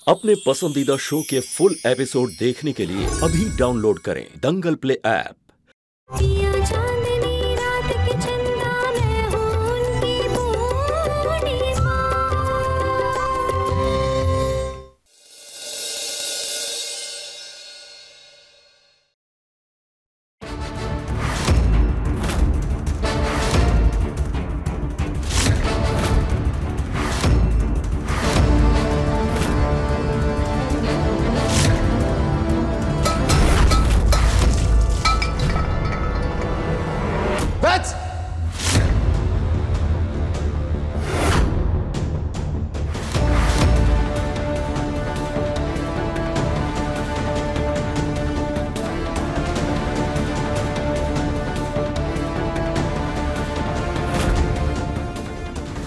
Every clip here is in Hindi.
अपने पसंदीदा शो के फुल एपिसोड देखने के लिए अभी डाउनलोड करें Dangal play app.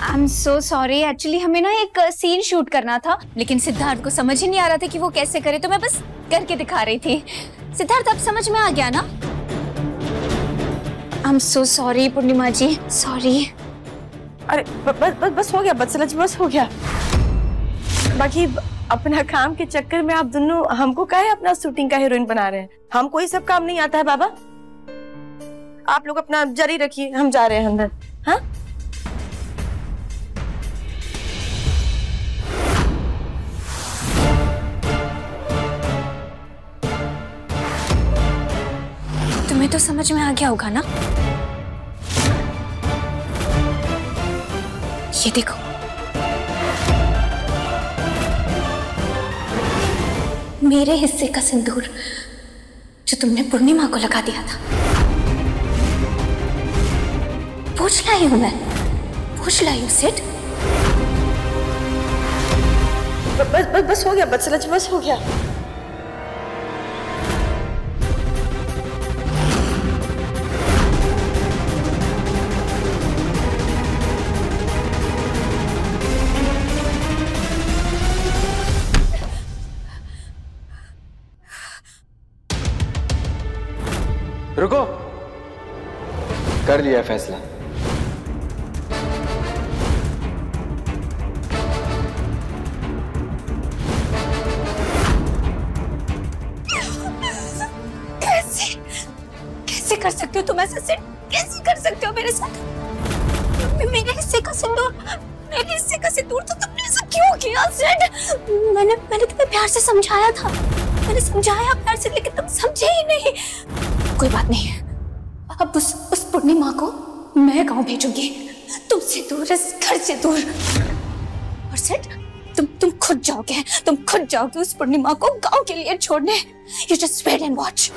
I'm so sorry, actually हमें ना एक सीन शूट करना था, लेकिन सिद्धार्थ को समझ ही नहीं आ रहा था कि वो कैसे करे, तो मैं बस करके दिखा रही थी। सिद्धार्थ अब समझ में आ गया ना? I'm so sorry Purnima ji, sorry. अरे बस हो गया बत्सला जी, बस हो गया। बाकी अपना काम के चक्कर में आप दोनों हमको काहे अपना शूटिंग का हीरोइन बना रहे हैं? हमको ये सब काम नहीं आता है बाबा। आप लोग अपना जारी रखिए, हम जा रहे हैं अंदर। हाँ तुम्हें तो समझ में आ गया होगा ना? ये देखो, मेरे हिस्से का सिंदूर जो तुमने पूर्णिमा को लगा दिया था। पूछ लाई हूं मैं, पूछ लाई हूं सिड। बस हो गया बत्सला जी, बस हो गया। रुको, कर लिया फैसला। कैसे कर सकते हो तुम ऐसा सिड? कैसे कर सकते हो मेरे साथ? मेरे हिस्से का सिंदूर, मेरे हिस्से का सिंदूर, तो तुमने ऐसा क्यों किया सिड? मैंने तुम्हें प्यार से समझाया था, मैंने समझाया प्यार से, लेकिन तुम समझे ही नहीं। कोई बात नहीं, अब उस पूर्णिमा को मैं गांव भेजूंगी, तुमसे दूर, इस घर से दूर। और सिड, तुम खुद जाओगे उस पूर्णिमा को गांव के लिए छोड़ने। You just wait and watch.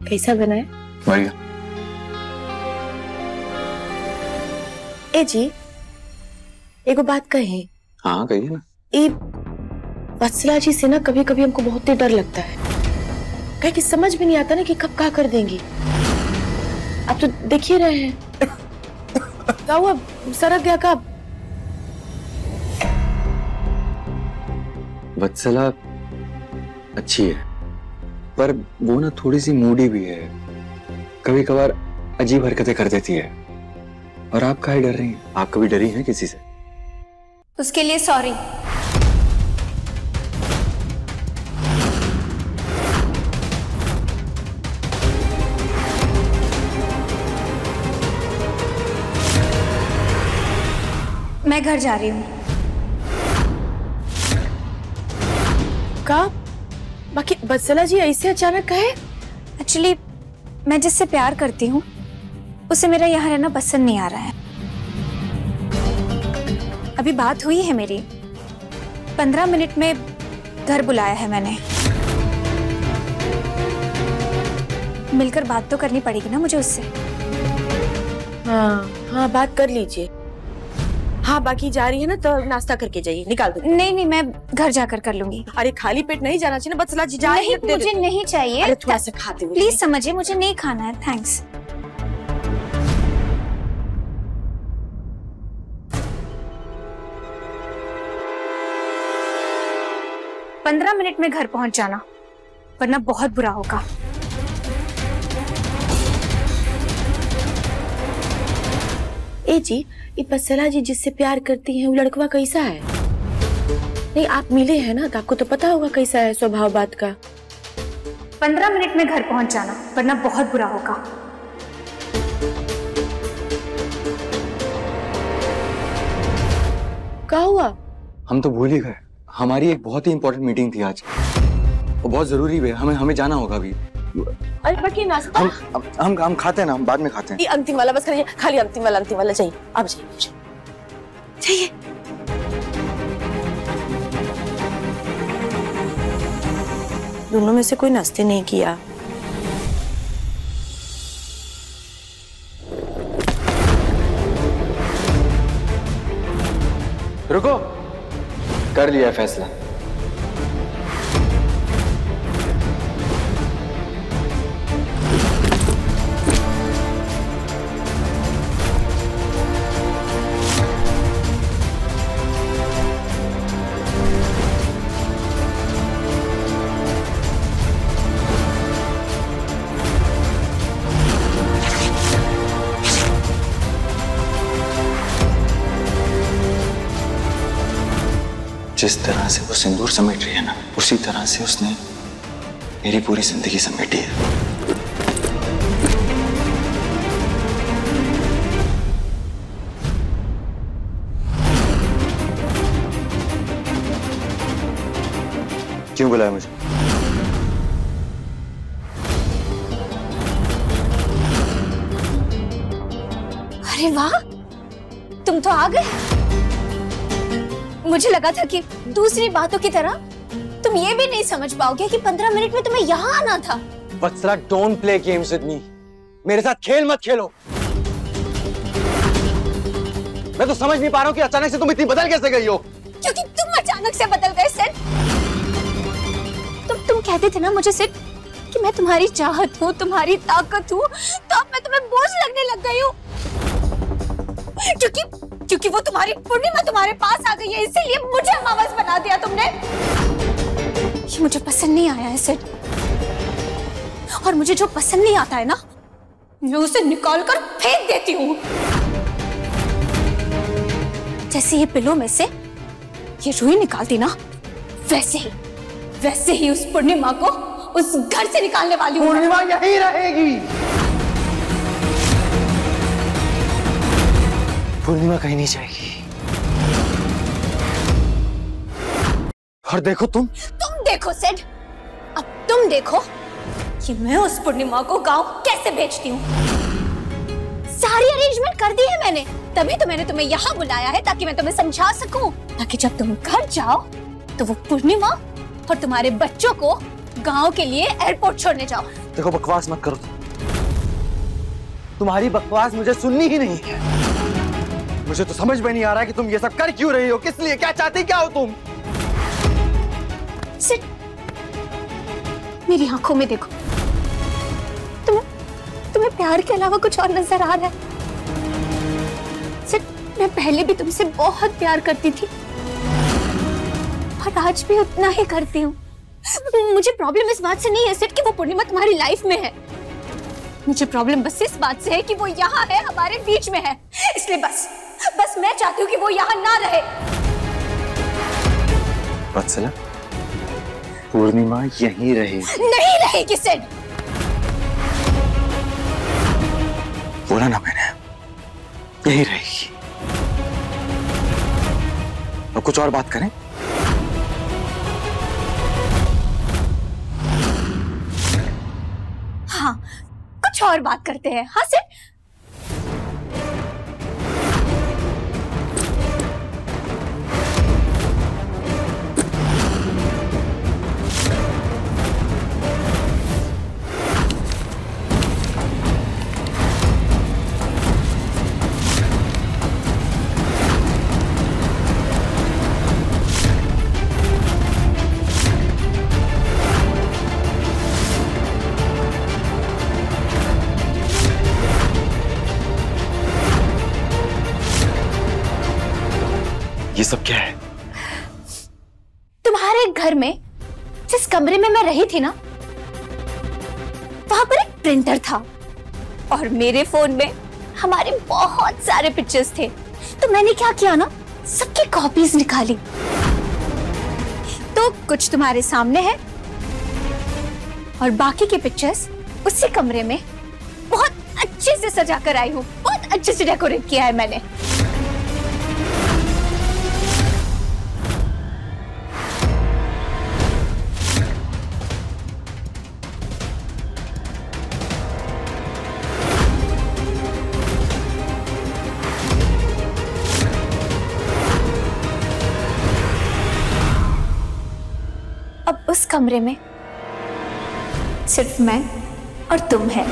कैसा बना है? बढ़िया। ए जी, एगो बात कहे। हाँ कहिए ना। ए वत्सला जी से ना कभी कभी हमको बहुत ही डर लगता है, कहीं कि समझ भी नहीं आता ना कि कब क्या कर देंगी। आप तो देख ही रहे हैं। क्या हुआ, सरक गया कब? वत्सला अच्छी है, पर वो ना थोड़ी सी मूडी भी है, कभी कभार अजीब हरकतें कर देती है। और आप काहे डर रही हैं? आप कभी डरी हैं किसी से? उसके लिए सॉरी। मैं घर जा रही हूँ। का? बाकी वत्सला जी ऐसे अचानक कहे? एक्चुअली मैं जिससे प्यार करती हूँ उसे मेरा यहाँ रहना पसंद नहीं आ रहा है। अभी बात हुई है मेरी, 15 मिनट में घर बुलाया है मैंने। मिलकर बात तो करनी पड़ेगी ना मुझे उससे। हाँ हाँ, बात कर लीजिए। हाँ बाकी जा रही है ना तो नाश्ता करके जाइए, निकाल दो। नहीं नहीं, मैं घर जाकर कर लूंगी। अरे खाली पेट नहीं जाना चाहिए ना, बत्सला जी जा रही है। नहीं, मुझे नहीं चाहिए। अरे थोड़ा सा खाते हुए प्लीज समझिए, मुझे नहीं खाना है, थैंक्स। पंद्रह मिनट में घर पहुंच जाना, वरना बहुत बुरा होगा। ए जी, ये बत्सला जी जिससे प्यार करती हैं वो लड़कवा कैसा है? नहीं आप मिले हैं ना तो आपको तो पता होगा कैसा है स्वभाव बात का। 15 मिनट में घर पहुंच जाना, वरना बहुत बुरा होगा। क्या हुआ? हम तो भूल ही गए, हमारी एक बहुत ही इंपॉर्टेंट मीटिंग थी आज, वो बहुत जरूरी है, हमें जाना होगा अभी। अरे बाकी नाश्ता हम खाते हैं ना, हम बाद में खाते हैं। ये अंतिम वाला बस करिए, खाली अंतिम वाला चाहिए। अब चाहिए। दोनों में से कोई नाश्ते नहीं किया। रुको, कर लिया फैसला। जिस तरह से वो सिंदूर समेट रही है ना, उसी तरह से उसने मेरी पूरी जिंदगी समेटी है। क्यों बुलाया मुझे? अरे वाह, तुम तो आ गए। मुझे लगा था कि दूसरी बातों की तरह तुम ये भी नहीं समझ पाओगे कि 15 मिनट में तुम्हें यहाँ आना था। Vatsala, don't play games with me. मेरे साथ खेल मत खेलो। मैं तो समझ नहीं पा रहा हूँ कि अचानक से तुम इतनी बदल कैसे गई हो। क्योंकि तुम अचानक से बदल गए सिड। तुम कहते थे ना मुझे सिड कि मैं तुम्हारी चाहत हूँ, तुम्हारी ताकत हूँ, तो अब मैं तुम्हें बोझ लगने लग गई हूँ। क्योंकि वो तुम्हारी पूर्णिमा तुम्हारे पास आ गई है, इसीलिए मुझे अमावस बना दिया तुमने। ये मुझे पसंद नहीं आया है सिड, और मुझे जो पसंद नहीं आता है ना, मैं उसे निकाल कर फेंक देती हूँ। जैसे ये पिलो में से ये रुई निकालती ना, वैसे ही उस पूर्णिमा को उस घर से निकालने वाली हूँ। पूर्णिमा यहीं रहेगी। पूर्णिमा कहीं नहीं जाएगी। और देखो तुम देखो सिड, अब तुम देखो कि मैं उस पूर्णिमा को गांव कैसे भेजती हूँ। सारी अरेंजमेंट कर दी है मैंने, तभी तो मैंने तुम्हें यहाँ बुलाया है, ताकि मैं तुम्हें समझा सकूं, ताकि जब तुम घर जाओ तो वो पूर्णिमा और तुम्हारे बच्चों को गांव के लिए एयरपोर्ट छोड़ने जाओ। देखो, बकवास मत करो। तुम्हारी बकवास मुझे सुननी ही नहीं है। मुझे तो समझ में नहीं आ रहा है कि तुम ये सब कर क्यों रही हो, किस लिए, क्या चाहती क्या हो तुम? सिड, मेरी आंखों में देखो, तुम्हें प्यार के अलावा कुछ और नजर आ रहा है? सिड, मैं पहले भी तुमसे बहुत प्यार करती थी और आज भी उतना ही करती हूँ। मुझे प्रॉब्लम इस बात से नहीं है सिड कि वो पूर्णिमा तुम्हारी लाइफ में है। मुझे प्रॉब्लम बस इस बात से है कि वो यहाँ है, हमारे बीच में है, इसलिए बस मैं चाहती हूँ कि वो यहाँ ना रहे। वत्सला, पूर्णिमा यहीं रहेगी। नहीं रहेगी सिड। बोला ना मैंने, यहीं रहेगी। अब कुछ और बात करें? हाँ, कुछ और बात करते हैं। हाँ सिड। ये सब क्या है? तुम्हारे घर में जिस कमरे में मैं रही थी ना, वहां पर एक प्रिंटर था और मेरे फोन में हमारे बहुत सारे पिक्चर्स थे। तो मैंने क्या किया ना, सबकी कॉपीज निकाली। तो कुछ तुम्हारे सामने है और बाकी के पिक्चर्स उसी कमरे में बहुत अच्छे से सजा कर आई हूँ। बहुत अच्छे से डेकोरेट किया है मैंने। अब उस कमरे में सिर्फ मैं और तुम है,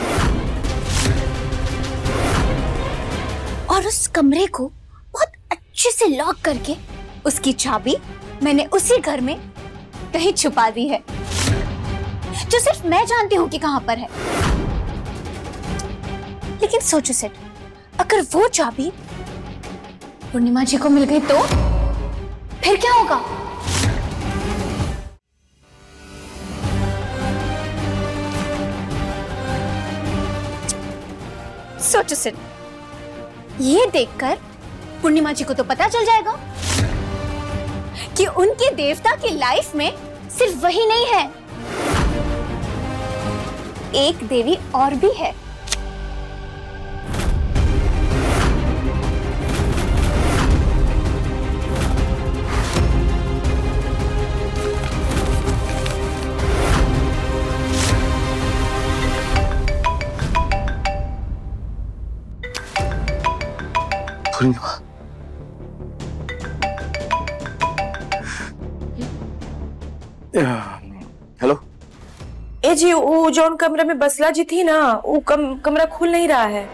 और उस कमरे को बहुत अच्छे से लॉक करके उसकी चाबी मैंने उसी घर में कहीं छुपा दी है, जो सिर्फ मैं जानती हूँ कि कहाँ पर है। लेकिन सोचो सेठ, अगर वो चाबी पूर्णिमा जी को मिल गई तो फिर क्या होगा? सोचो सिर्फ, ये देखकर पूर्णिमा जी को तो पता चल जाएगा कि उनके देवता की लाइफ में सिर्फ वही नहीं है, एक देवी और भी है। पूर्णिमा, हेलो। ए जी, वो जौन कमरे में बसला जी थी ना, वो कमरा खुल नहीं रहा है।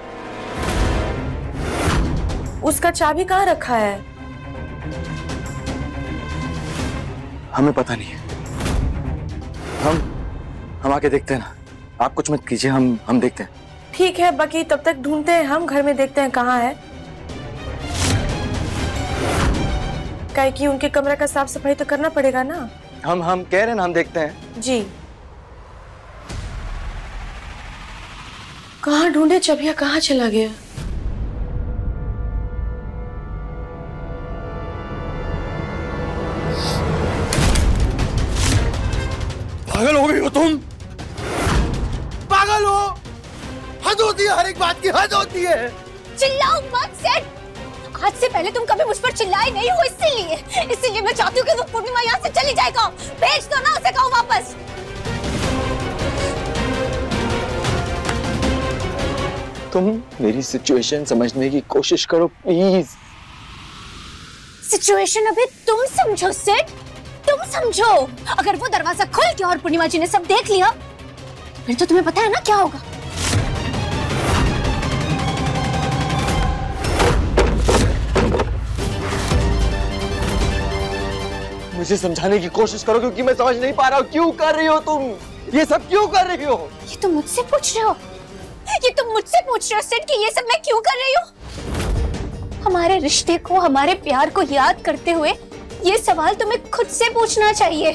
उसका चाबी कहाँ रखा है? हमें पता नहीं है। हम आके देखते हैं ना। आप कुछ मत कीजिए, हम देखते हैं। ठीक है, बाकी तब तक ढूंढते हैं, हम घर में देखते हैं कहाँ है। काहे कि उनके कमरे का साफ सफाई तो करना पड़ेगा ना। हम कह रहे हैं ना, हम देखते हैं जी। कहाँ ढूंढे? चबिया कहाँ चला गया? पागल हो गई हो तुम? पागल हो? हद होती है, हर एक बात की हद होती है। चिल्लाओ मत सेठ। आज से पहले तुम कभी मुझ पर चिल्लाए नहीं हो, इसीलिए मैं चाहती हूँ कि वो पूर्णिमा यहाँ से चली जाएगा। भेज दो ना उसे, कहो वापस। तुम मेरी सिचुएशन समझने की कोशिश करो प्लीज। सिचुएशन अभी तुम समझो सेठ, तुम समझो। अगर वो दरवाजा खुल गया और पूर्णिमा जी ने सब देख लिया, फिर तो तुम्हें पता है ना क्या होगा। मुझे समझाने की कोशिश करो, क्योंकि मैं समझ नहीं पा रहा हूँ। क्यों कर रही हो तुम ये सब? क्यों कर रही हो? ये तुम मुझसे पूछ रहे हो? ये तुम मुझसे पूछ रहे हो सेठ कि ये सब मैं क्यों कर रही हूँ? हमारे रिश्ते को, हमारे प्यार को याद करते हुए ये सवाल तुम्हें खुद से पूछना चाहिए।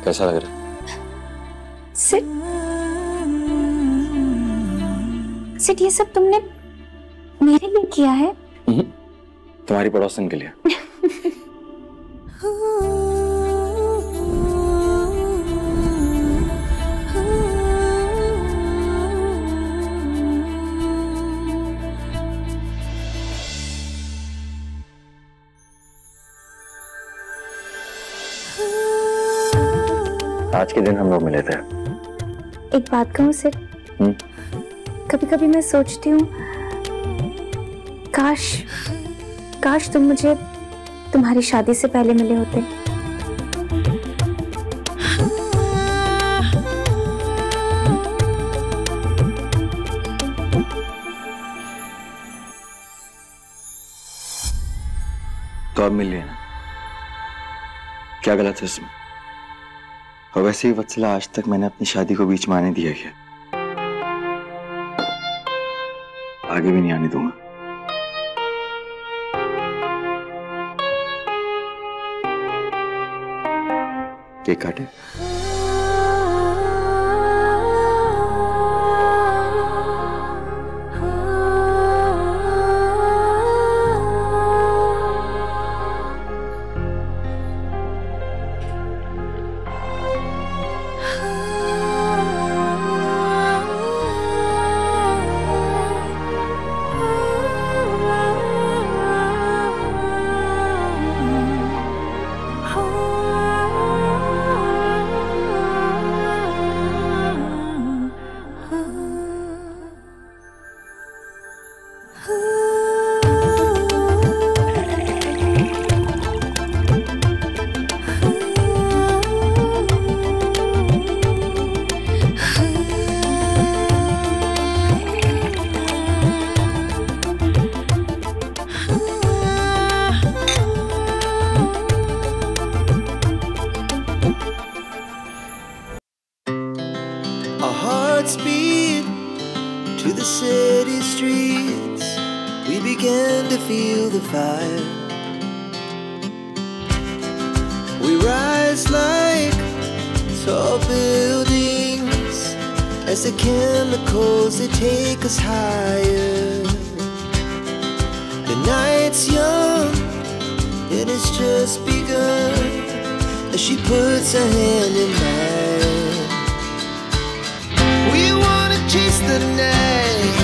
कैसा लग रहा है? सिट, ये सब तुमने मेरे लिए किया है? तुम्हारी पड़ोसन के लिए। आज के दिन हम लोग मिले थे। एक बात कहूँ सिर, कभी कभी मैं सोचती हूँ काश तुम मुझे तुम्हारी शादी से पहले मिले होते। तो अब मिल लिया ना, क्या गलत है इसमें? और वैसे ही वत्सला, आज तक मैंने अपनी शादी को बीच में आने दिया है, आगे भी नहीं आने दूंगा। केक काटे? hearts beat to the city streets. We began to feel the fire. We rise like tall buildings as the chemicals, they take us higher. The night's young and it's just begun as she puts her hand in mine. We wanna chase the night,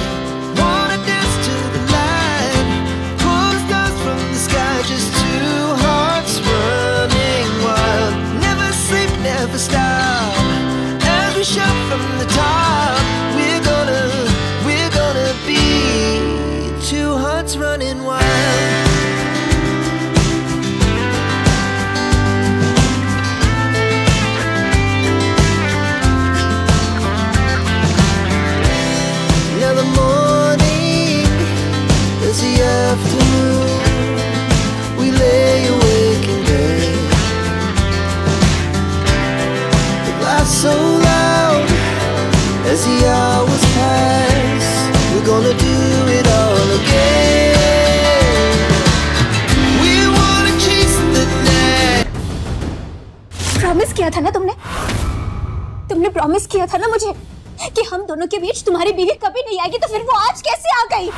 wanna dance to the light, pull the stars from the sky, just two hearts running wild. Never sleep, never stop, as we shout from the top. We're gonna be two hearts running wild. Afternoon, we lay awake in bed. The laughs so loud as the hours pass. We're gonna do it all again. We wanna chase the night. Promise किया था ना तुमने प्रॉमिस किया था ना मुझे कि हम दोनों के बीच तुम्हारी बीवी कभी नहीं आएगी, तो फिर वो आज कैसे आ गई?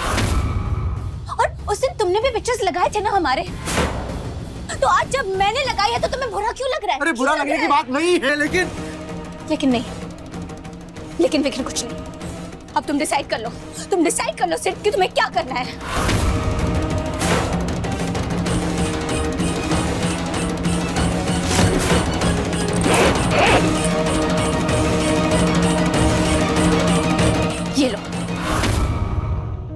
और उस दिन तुमने भी पिक्चर्स लगाए थे ना हमारे, तो आज जब मैंने लगाई है तो तुम्हें बुरा क्यों लग रहा है? अरे बुरा लगने की बात नहीं है, लेकिन कुछ नहीं। अब तुम डिसाइड कर लो सिड कि तुम्हें क्या करना है। ये लो,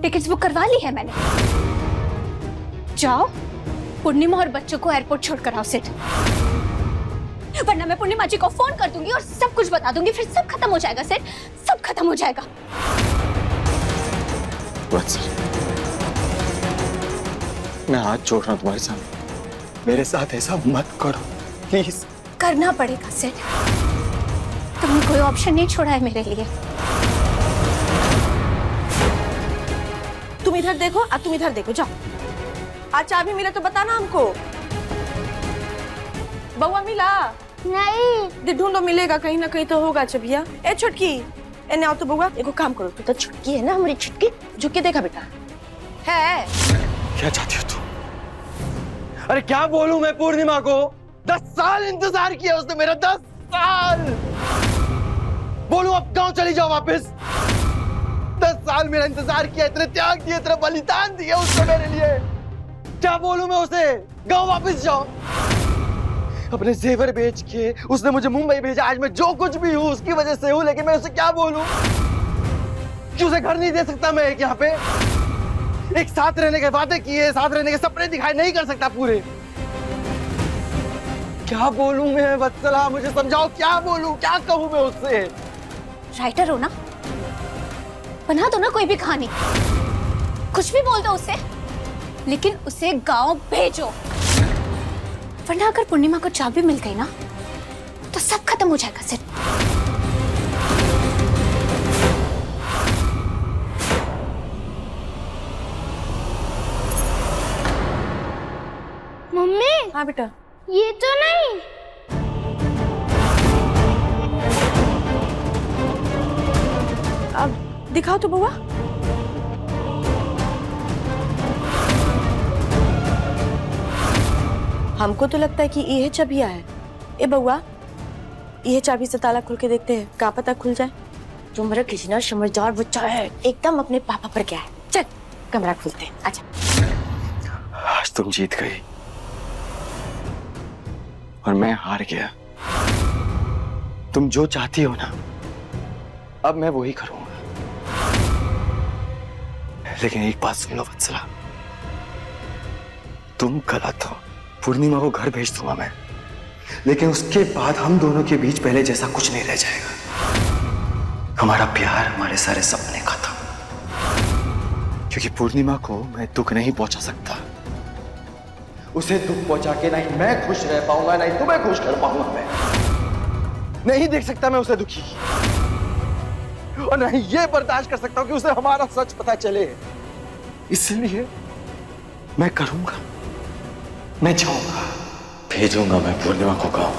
टिकट्स बुक करवा ली है मैंने। जाओ पूर्णिमा और बच्चों को एयरपोर्ट छोड़कर आओ सिड, वरना मैं पूर्णिमा जी को फोन कर दूंगी और सब कुछ बता दूंगी, फिर सब खत्म हो जाएगा सिड, सब खत्म हो जाएगा। मैं हाथ जोड़ रहा हूं तुम्हारे सामने, मेरे साथ ऐसा मत करो प्लीज। करना पड़ेगा सिड, तुमने कोई ऑप्शन नहीं छोड़ा है मेरे लिए। तुम इधर देखो, अब तुम इधर देखो, जाओ। आज चाबी मिला तो बताना हमको। बउआ मिला? नहीं। ढूंढो, मिलेगा कहीं ना कहीं तो होगा। चबिया ए छुटकी, एने आओ तो बउआ, एगो काम करो, तू तो छुटकी है ना हमारी, छुटकी झुक के देखा बेटा है। क्या चाहती हो तू? अरे क्या बोलूं मैं पूर्णिमा को? 10 साल इंतजार किया उसने मेरा, 10 साल। बोलूं अब गांव चली जाओ वापस? 10 साल मेरा इंतजार किया, इतने त्याग दिए, इतना बलिदान दिया उसने मेरे लिए। क्या बोलूं मैं उसे? गांव वापस जाओ। अपने जेवर बेच के उसने मुझे मुंबई भेजा, आज मैं जो कुछ भी हूं उसकी वजह से हूं, लेकिन मैं उसे क्या बोलूं? क्यों उसे घर नहीं दे सकता मैं एक यहाँ पे? एक साथ रहने के वादे किए, साथ रहने के सपने दिखाए, नहीं कर सकता पूरे? क्या बोलूं मैं वत्सला, मुझे समझाओ, क्या बोलूं, क्या कहूं मैं उससे? राइटर हो ना, बना दो ना कोई भी कहानी, कुछ भी बोल दो उसे, लेकिन उसे गांव भेजो। वरना अगर पूर्णिमा को चाबी मिल गई ना तो सब खत्म हो जाएगा सिर्फ। मम्मी, हाँ बेटा, ये तो नहीं। अब दिखाओ तो बउआ। हमको तो लगता है कि यह चाबियां है। ए बउआ, यह चाबी से ताला खोल के देखते हैं, क्या पता खुल जाए। तुम्हारा कितना समझदार बच्चा है, एकदम अपने पापा पर क्या है। चल कमरा खोलते हैं, आजा। आज तुम जीत गई और मैं हार गया। तुम जो चाहती हो ना, अब मैं वही करूंगा। लेकिन एक बात सुन लो वत्सला, तुम गलत हो। पूर्णिमा को घर भेज दूंगा मैं, लेकिन उसके बाद हम दोनों के बीच पहले जैसा कुछ नहीं रह जाएगा। हमारा प्यार, हमारे सारे सपने खत्म। क्योंकि पूर्णिमा को मैं दुख नहीं पहुंचा सकता। उसे दुख पहुंचा के नहीं मैं खुश रह पाऊंगा, नहीं तुम्हें खुश कर पाऊंगा। मैं नहीं देख सकता मैं उसे दुखी, और नहीं ये बर्दाश्त कर सकता हूं कि उसे हमारा सच पता चले। इसलिए मैं करूंगा, मैं जाऊंगा, भेजूंगा मैं पूर्णिमा को गांव।